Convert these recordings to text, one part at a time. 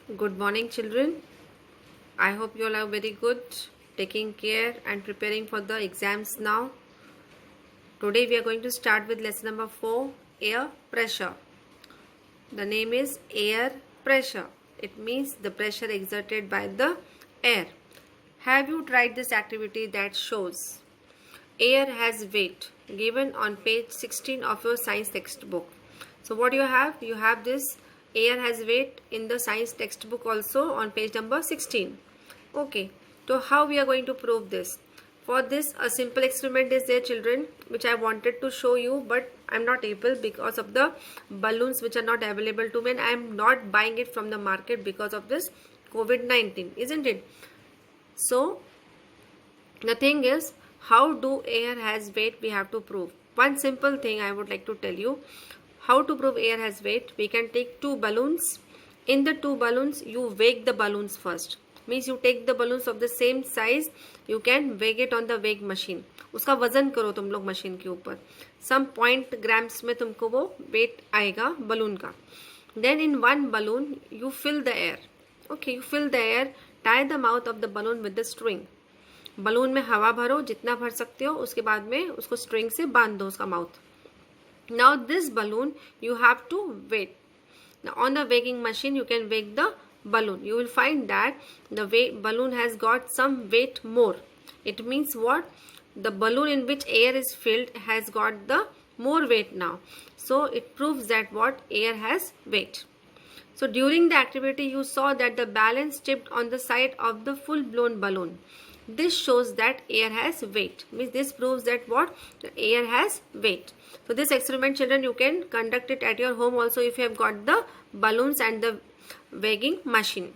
Good morning, children. I hope you all are very good, taking care and preparing for the exams now. Today we are going to start with lesson number 4, air pressure. The name is air pressure. It means the pressure exerted by the air. Have you tried this activity that shows air has weight given on page 16 of your science textbook? So what you have? You have this air has weight in the science textbook also on page number 16. Okay, so how we are going to prove this? For this, a simple experiment is there, children, which I wanted to show you, but I'm not able because of the balloons which are not available to me, and I'm not buying it from the market because of this COVID-19, isn't it? So the thing is, how do air has weight we have to prove? One simple thing I would like to tell you. How to prove air has weight? We can take two balloons. In the two balloons, you weigh the balloons first. Means you take the balloons of the same size, you can weigh it on the weight machine. उसका वजन करो तुम लोग machine के ऊपर. Some point grams में तुमको वो weight आएगा balloon का. Then in one balloon you fill the air. Okay, you fill the air. Tie the mouth of the balloon with the string. Balloon में हवा भरो जितना भर सकते हो, उसके बाद में उसको स्ट्रिंग से बांध दो उसका mouth. Now this balloon you have to weight. Now on the weighing machine you can weigh the balloon. You will find that the balloon has got some weight more. It means what? The balloon in which air is filled has got the more weight now. So it proves that what? Air has weight. So during the activity you saw that the balance tipped on the side of the full blown balloon. This shows that air has weight. Means this proves that what? The air has weight. So this experiment, children, you can conduct it at your home also if you have got the balloons and the weighing machine.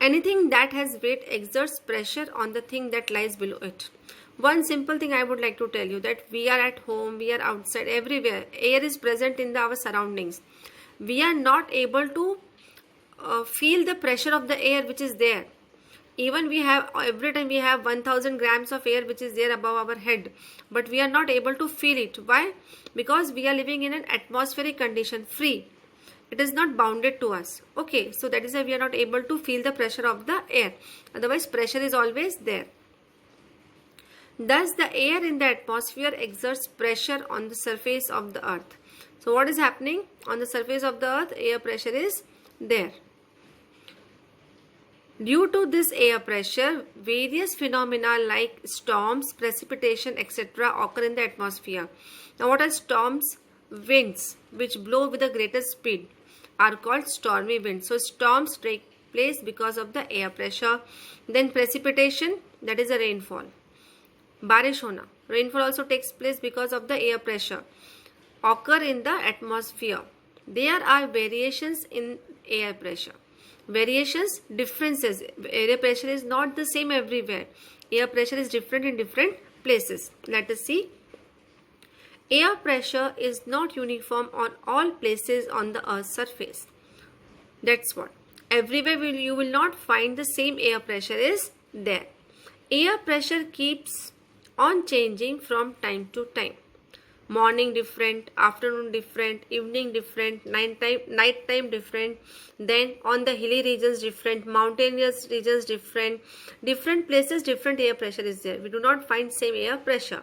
Anything that has weight exerts pressure on the thing that lies below it. One simple thing I would like to tell you, that we are at home, we are outside, everywhere. Air is present in our surroundings. We are not able to feel the pressure of the air which is there. Even we have, every time we have 1000 grams of air which is there above our head, but we are not able to feel it. Why? Because we are living in an atmospheric condition, free. It is not bounded to us. Okay, so that is why we are not able to feel the pressure of the air. Otherwise pressure is always there. Thus the air in the atmosphere exerts pressure on the surface of the earth. So what is happening? On the surface of the earth, air pressure is there. Due to this air pressure, various phenomena like storms, precipitation, etc. occur in the atmosphere. Now what are storms? Winds which blow with the greatest speed are called stormy winds. So storms take place because of the air pressure. Then precipitation, that is a rainfall. बारिश होना, rainfall also takes place because of the air pressure, occur in the atmosphere. There are variations in air pressure. Variations, differences. Air pressure is not the same everywhere. Air pressure is different in different places. Let us see. Air pressure is not uniform on all places on the earth's surface. That's what. Everywhere you will not find the same air pressure is there. Air pressure keeps on changing from time to time. Morning different, afternoon different, evening different, night time different, then on the hilly regions different, mountainous regions different, different places different air pressure is there. We do not find same air pressure.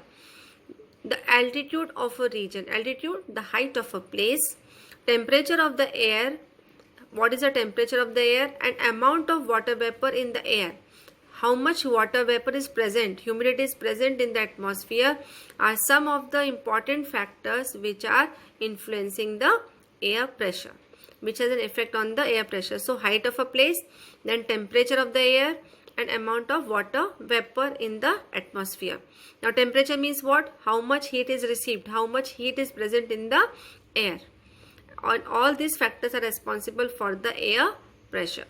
The altitude of a region, altitude, the height of a place, temperature of the air, what is the temperature of the air, and amount of water vapor in the air. How much water vapor is present, humidity is present in the atmosphere are some of the important factors which are influencing the air pressure, which has an effect on the air pressure. So height of a place, then temperature of the air, and amount of water vapor in the atmosphere. Now temperature means what? How much heat is received, how much heat is present in the air. All these factors are responsible for the air pressure.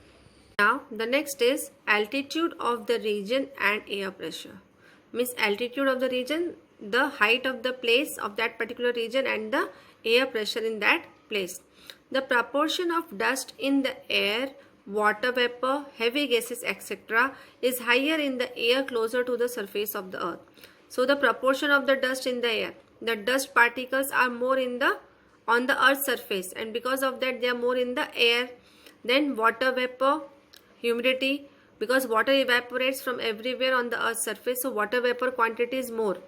Now the next is altitude of the region and air pressure. Means altitude of the region, the height of the place of that particular region, and the air pressure in that place. The proportion of dust in the air, water vapor, heavy gases, etc. is higher in the air closer to the surface of the earth. So the proportion of the dust in the air, the dust particles are more on the earth's surface, and because of that they are more in the air. Then water vapor, humidity, because water evaporates from everywhere on the earth's surface, so water vapor quantity is more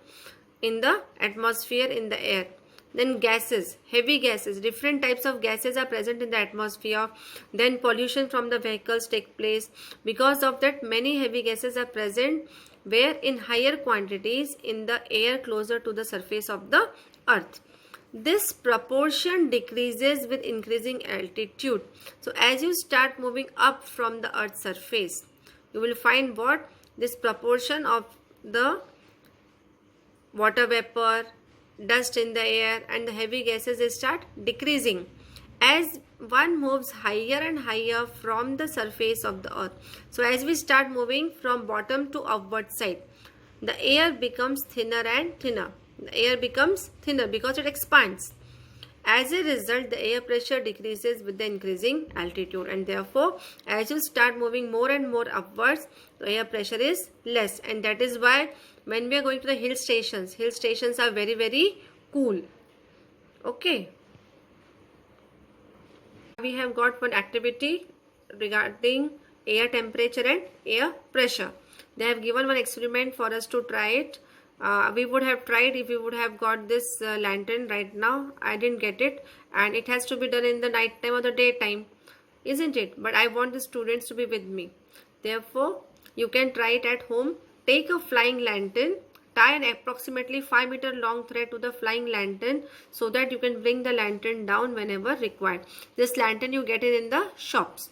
in the atmosphere, in the air. Then gases, heavy gases, different types of gases are present in the atmosphere. Then pollution from the vehicles take place. Because of that, many heavy gases are present where in higher quantities in the air closer to the surface of the earth. This proportion decreases with increasing altitude. So as you start moving up from the earth's surface, you will find what? This proportion of the water vapor, dust in the air and the heavy gases, they start decreasing as one moves higher and higher from the surface of the earth. So as we start moving from bottom to upward side, the air becomes thinner and thinner. The air becomes thinner because it expands. As a result, the air pressure decreases with the increasing altitude, and therefore as you start moving more and more upwards, the air pressure is less. And that is why when we are going to the hill stations are very, very cool. Okay, we have got one activity regarding air temperature and air pressure. They have given one experiment for us to try it. We would have tried if we would have got this lantern right now. I didn't get it, and it has to be done in the night time or the daytime, isn't it? But I want the students to be with me. Therefore, you can try it at home. Take a flying lantern, tie an approximately 5 meter long thread to the flying lantern so that you can bring the lantern down whenever required. This lantern you get it in the shops.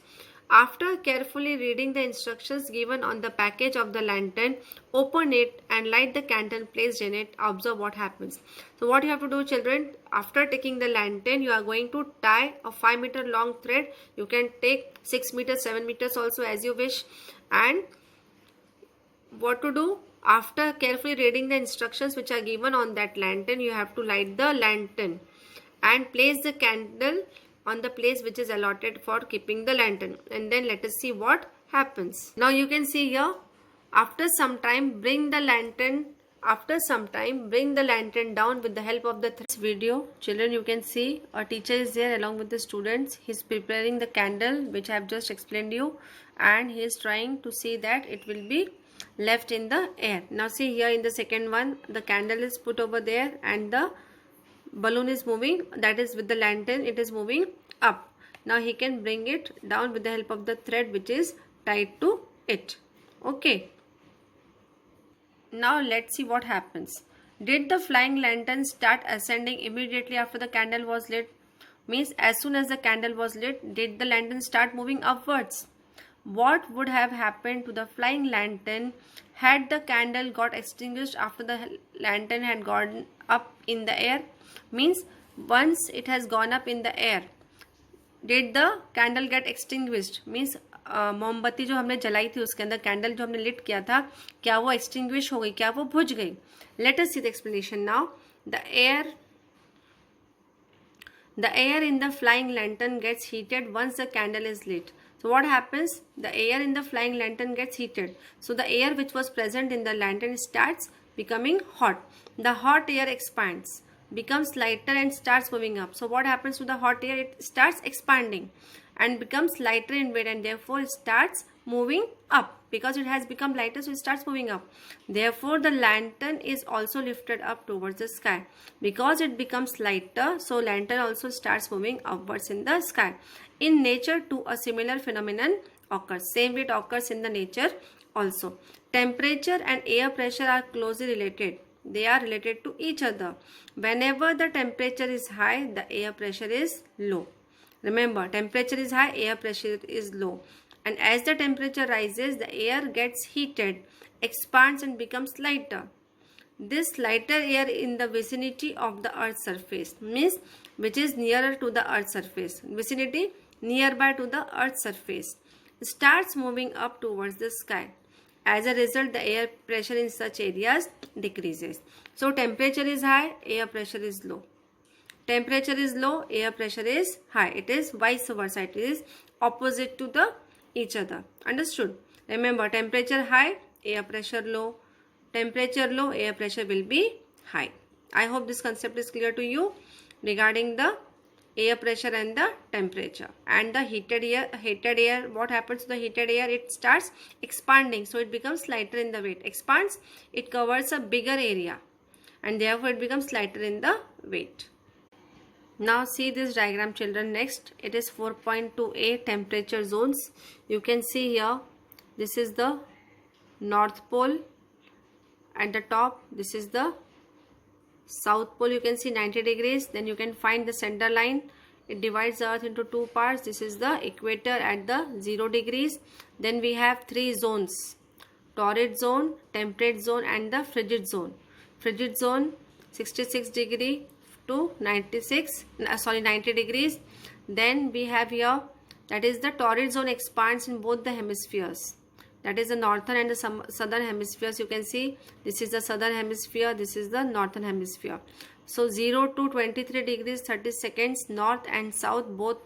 After carefully reading the instructions given on the package of the lantern, open it and light the candle placed in it. Observe what happens. So what you have to do, children, after taking the lantern, you are going to tie a 5 meter long thread. You can take 6 meters, 7 meters also as you wish. And what to do? After carefully reading the instructions which are given on that lantern, you have to light the lantern and place the candle on the place which is allotted for keeping the lantern, and then let us see what happens. Now you can see here, after some time bring the lantern down with the help of the video. Children, you can see a teacher is there along with the students. He is preparing the candle which I have just explained you, and he is trying to see that it will be left in the air. Now see here in the second one, the candle is put over there and the balloon is moving, that is with the lantern it is moving up. Now he can bring it down with the help of the thread which is tied to it. Okay, now let's see what happens. Did the flying lantern start ascending immediately after the candle was lit? Means as soon as the candle was lit, did the lantern start moving upwards? What would have happened to the flying lantern had the candle got extinguished after the lantern had gone up in the air? Means once it has gone up in the air, did the candle get extinguished? Means मोमबत्ती जो हमने जलाई थी उसके अंदर candle जो हमने lit किया था, क्या वो एक्सटिंग्विश हो गई, क्या वो बुझ गई? Let us see the explanation now. The air in the flying lantern gets heated once the candle is lit. So what happens? The air in the flying lantern gets heated. So the air which was present in the lantern starts becoming hot. The hot air expands, becomes lighter and starts moving up. So what happens to the hot air? It starts expanding and becomes lighter in weight, and therefore it starts moving up. Because it has become lighter, so it starts moving up. Therefore the lantern is also lifted up towards the sky. Because it becomes lighter, so lantern also starts moving upwards in the sky. In nature too, a similar phenomenon occurs. Same way it occurs in the nature also. Temperature and air pressure are closely related. They are related to each other. Whenever the temperature is high, the air pressure is low. Remember, temperature is high, air pressure is low. And as the temperature rises, the air gets heated, expands and becomes lighter. This lighter air in the vicinity of the earth's surface, means which is nearer to the earth's surface, vicinity nearby to the earth's surface, starts moving up towards the sky. As a result, the air pressure in such areas decreases. So temperature is high, air pressure is low. Temperature is low, air pressure is high. It is vice versa. It is opposite to the each other. Understood? Remember, temperature high, air pressure low. Temperature low, air pressure will be high. I hope this concept is clear to you regarding the air pressure and the temperature. And the heated air, what happens to the heated air? It starts expanding, so it becomes lighter in the weight. Expands, it covers a bigger area, and therefore it becomes lighter in the weight. Now see this diagram, children. Next, it is 4.2a temperature zones. You can see here, this is the North Pole at the top. This is the South Pole. You can see 90 degrees. Then you can find the center line. It divides the earth into two parts. This is the equator at the 0 degrees. Then we have three zones: torrid zone, temperate zone, and the frigid zone. Frigid zone 66 degree to 90 degrees. Then we have here, that is the torrid zone expands in both the hemispheres. That is the northern and the southern hemispheres. You can see this is the southern hemisphere, this is the northern hemisphere. So 0 to 23 degrees 30 seconds, north and south, both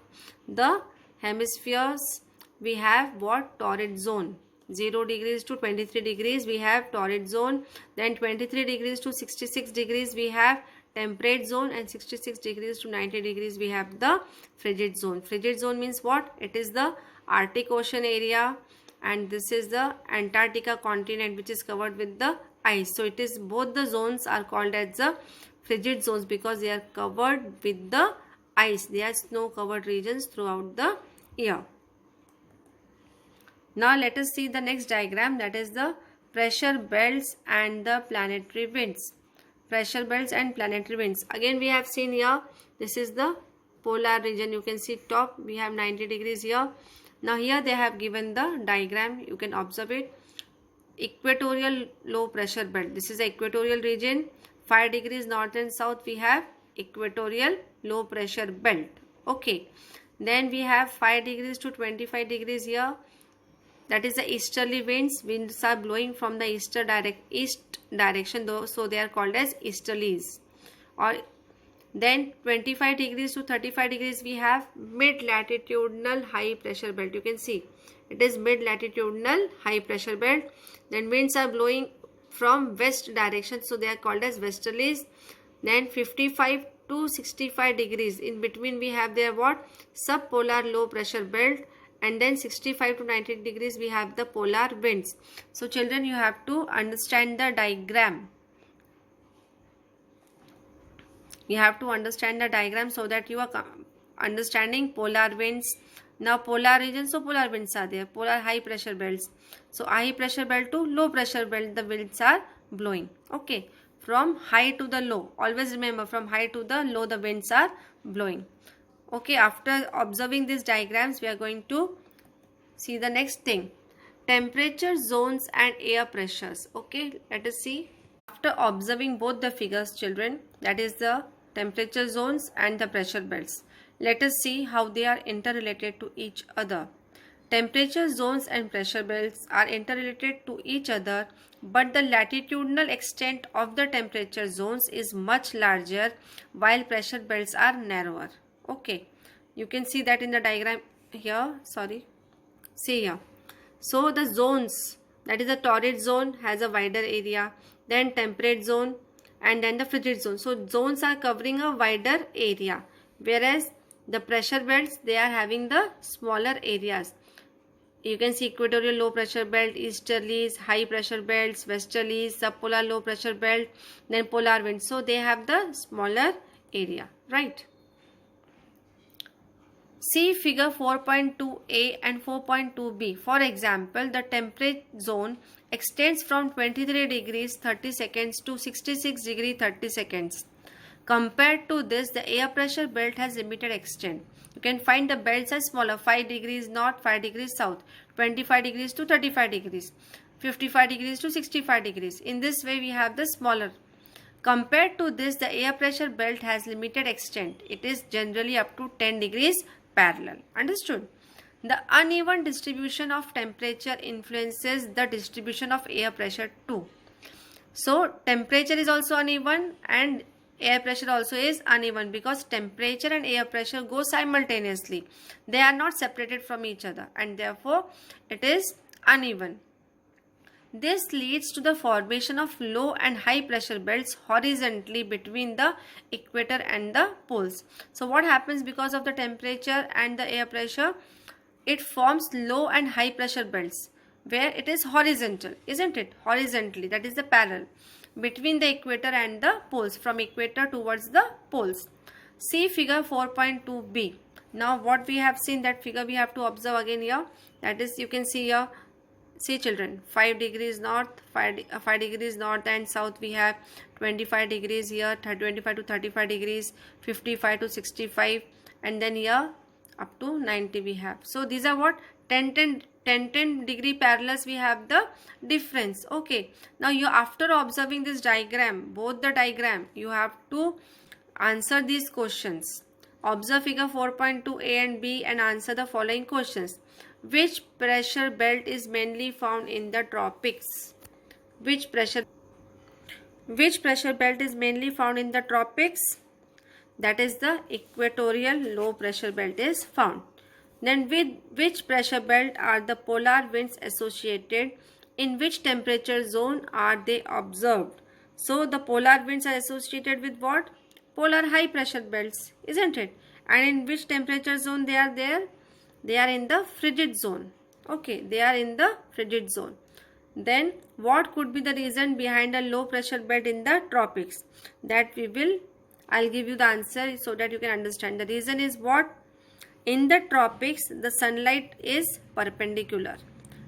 the hemispheres, we have what? Torrid zone. 0 degrees to 23 degrees we have torrid zone. Then 23 degrees to 66 degrees we have temperate zone, and 66 degrees to 90 degrees we have the frigid zone. Frigid zone means what? It is the Arctic Ocean area, and this is the Antarctica continent, which is covered with the ice. So it is, both the zones are called as the frigid zones because they are covered with the ice. They are snow covered regions throughout the year. Now let us see the next diagram, that is the pressure belts and the planetary winds. Pressure belts and planetary winds. Again we have seen here, this is the polar region. You can see top, we have 90 degrees here. Now here they have given the diagram, you can observe it. Equatorial low pressure belt, this is the equatorial region. 5 degrees north and south we have equatorial low pressure belt. Okay, then we have 5 degrees to 25 degrees here. That is the easterly winds. Winds are blowing from the east direction, though, so they are called as easterlies. Or then 25 degrees to 35 degrees we have mid latitudinal high pressure belt. You can see it is mid latitudinal high pressure belt. Then winds are blowing from west direction, so they are called as westerlies. Then 55 to 65 degrees in between we have there what? Subpolar low pressure belt. And then 65 to 90 degrees we have the polar winds. So children, you have to understand the diagram. You have to understand the diagram so that you are understanding polar winds. Now polar regions, so polar winds are there. Polar high pressure belts. So high pressure belt to low pressure belt, the winds are blowing. Okay, from high to the low. Always remember, from high to the low the winds are blowing. Okay, after observing these diagrams, we are going to see the next thing. Temperature zones and air pressures. Okay, let us see. After observing both the figures, children, that is the temperature zones and the pressure belts, let us see how they are interrelated to each other. Temperature zones and pressure belts are interrelated to each other, but the latitudinal extent of the temperature zones is much larger while pressure belts are narrower. Okay, you can see that in the diagram here. See here. So the zones, that is the torrid zone, has a wider area, then temperate zone, and then the frigid zone. So zones are covering a wider area, whereas the pressure belts, they are having the smaller areas. You can see equatorial low pressure belt, easterlies, high pressure belts, westerlies, subpolar low pressure belt, then polar winds. So they have the smaller area, right? See figure 4.2a and 4.2b. For example, the temperate zone extends from 23 degrees 30 seconds to 66 degrees 30 seconds. Compared to this, the air pressure belt has limited extent. You can find the belts are smaller, 5 degrees north, 5 degrees south, 25 degrees to 35 degrees, 55 degrees to 65 degrees. In this way, we have the smaller. Compared to this, the air pressure belt has limited extent. It is generally up to 10 degrees parallel. Understood? The uneven distribution of temperature influences the distribution of air pressure too. So temperature is also uneven and air pressure also is uneven because temperature and air pressure go simultaneously. They are not separated from each other and therefore it is uneven. This leads to the formation of low and high pressure belts horizontally between the equator and the poles. So what happens because of the temperature and the air pressure? It forms low and high pressure belts where it is horizontal, isn't it? Horizontally, that is the parallel between the equator and the poles, from equator towards the poles. See figure 4.2b. Now what we have seen, that figure we have to observe again here. That is, you can see here, see children, 5 degrees north, 5 degrees north and south we have, 25 degrees here, 25 to 35 degrees, 55 to 65, and then here up to 90 we have. So these are what 10 degree parallels we have the difference. Okay, now you, after observing this diagram, both the diagram, you have to answer these questions. Observe figure 4.2a and b and answer the following questions. Which pressure belt is mainly found in the tropics? Which pressure belt is mainly found in the tropics? That is the equatorial low pressure belt is found. Then with which pressure belt are the polar winds associated? In which temperature zone are they observed? So the polar winds are associated with what? Polar high pressure belts, isn't it? And in which temperature zone they are there? They are in the frigid zone. Okay, they are in the frigid zone. Then what could be the reason behind a low pressure belt in the tropics? That I'll give you the answer so that you can understand. The reason is what? In the tropics, the sunlight is perpendicular.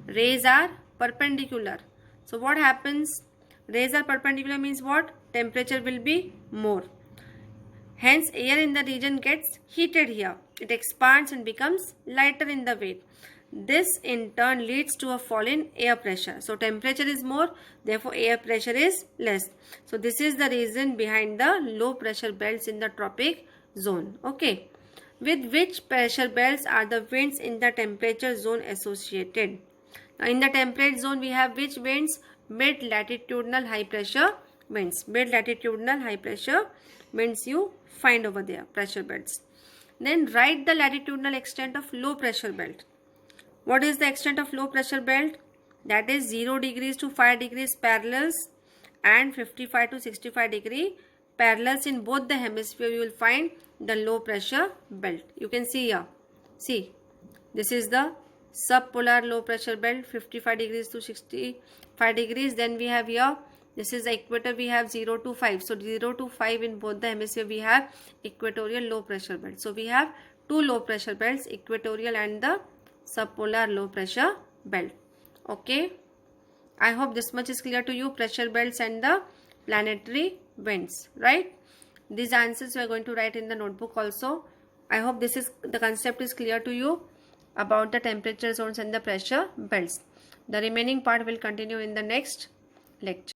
Rays are perpendicular. So what happens? Rays are perpendicular means what? Temperature will be more. Hence, air in the region gets heated here. It expands and becomes lighter in the weight. This in turn leads to a fall in air pressure. So temperature is more, therefore air pressure is less. So this is the reason behind the low pressure belts in the tropic zone. Okay. With which pressure belts are the winds in the temperature zone associated? Now in the temperate zone we have which winds? Mid-latitudinal high pressure winds. Mid-latitudinal high pressure winds you find over there, pressure belts. Then write the latitudinal extent of low pressure belt. What is the extent of low pressure belt? That is 0 degrees to 5 degrees parallels and 55 to 65 degree parallels in both the hemisphere. You will find the low pressure belt. You can see here. See, this is the subpolar low pressure belt, 55 degrees to 65 degrees. Then we have here, this is the equator, we have 0 to 5. So 0 to 5 in both the hemisphere we have equatorial low pressure belt. So we have two low pressure belts, equatorial and the subpolar low pressure belt. Okay, I hope this much is clear to you, pressure belts and the planetary winds, right? These answers we are going to write in the notebook also. I hope the concept is clear to you about the temperature zones and the pressure belts. The remaining part will continue in the next lecture.